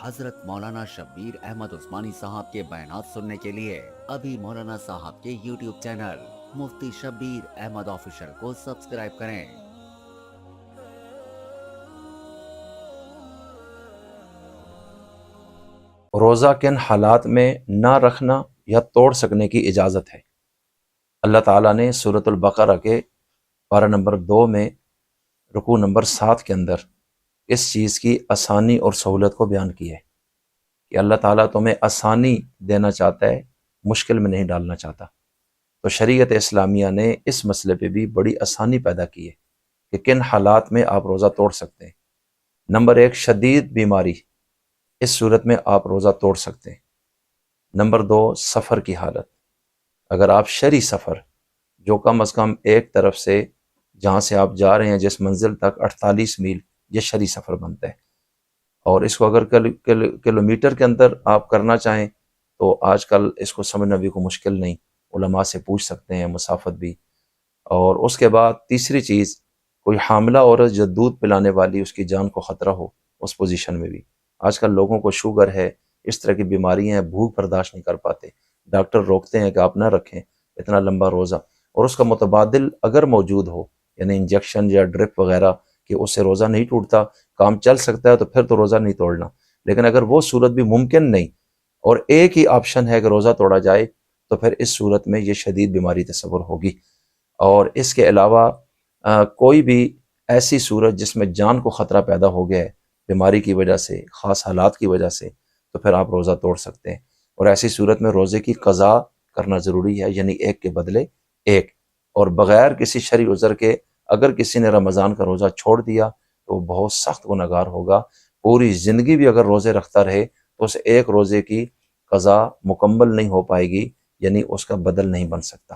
حضرت مولانا شبیر احمد عثمانی صاحب کے بیانات سننے کے لیے ابھی مولانا صاحب کے یوٹیوب چینل مفتی شبیر احمد آفیشل کو سبسکرائب کریں۔ روزہ کن حالات میں نہ رکھنا یا توڑ سکنے کی اجازت ہے؟ اللہ تعالیٰ نے سورۃ البقرہ کے پارہ نمبر 2 میں رکوع نمبر 7 کے اندر اس چیز کی آسانی اور سہولت کو بیان کی ہے کہ اللہ تعالیٰ تمہیں آسانی دینا چاہتا ہے، مشکل میں نہیں ڈالنا چاہتا۔ تو شریعت اسلامیہ نے اس مسئلے پہ بھی بڑی آسانی پیدا کی ہے کہ کن حالات میں آپ روزہ توڑ سکتے ہیں۔ نمبر 1، شدید بیماری، اس صورت میں آپ روزہ توڑ سکتے ہیں۔ نمبر 2، سفر کی حالت، اگر آپ شرعی سفر جو کم از کم ایک طرف سے جہاں سے آپ جا رہے ہیں جس منزل تک 48 میل، یہ شرعی سفر بنتا ہے، اور اس کو اگر کلومیٹر کے اندر آپ کرنا چاہیں تو آج کل اس کو سمجھنا بھی کوئی مشکل نہیں، علماء سے پوچھ سکتے ہیں مسافت بھی۔ اور اس کے بعد تیسری چیز، کوئی حاملہ عورت جو دودھ پلانے والی، اس کی جان کو خطرہ ہو، اس پوزیشن میں بھی۔ آج کل لوگوں کو شوگر ہے، اس طرح کی بیماریاں ہیں، بھوک برداشت نہیں کر پاتے، ڈاکٹر روکتے ہیں کہ آپ نہ رکھیں اتنا لمبا روزہ، اور اس کا متبادل اگر موجود ہو، یعنی انجیکشن یا ڈرپ وغیرہ، کہ اس سے روزہ نہیں ٹوٹتا، کام چل سکتا ہے، تو پھر تو روزہ نہیں توڑنا۔ لیکن اگر وہ صورت بھی ممکن نہیں اور ایک ہی آپشن ہے کہ روزہ توڑا جائے، تو پھر اس صورت میں یہ شدید بیماری تصور ہوگی۔ اور اس کے علاوہ کوئی بھی ایسی صورت جس میں جان کو خطرہ پیدا ہو گیا ہے بیماری کی وجہ سے، خاص حالات کی وجہ سے، تو پھر آپ روزہ توڑ سکتے ہیں۔ اور ایسی صورت میں روزے کی قضا کرنا ضروری ہے، یعنی ایک کے بدلے ایک، اور بغیر کسی شرعی عذر کے اگر کسی نے رمضان کا روزہ چھوڑ دیا تو وہ بہت سخت گنہگار ہوگا۔ پوری زندگی بھی اگر روزے رکھتا رہے تو اس ایک روزے کی قضا مکمل نہیں ہو پائے گی، یعنی اس کا بدل نہیں بن سکتا۔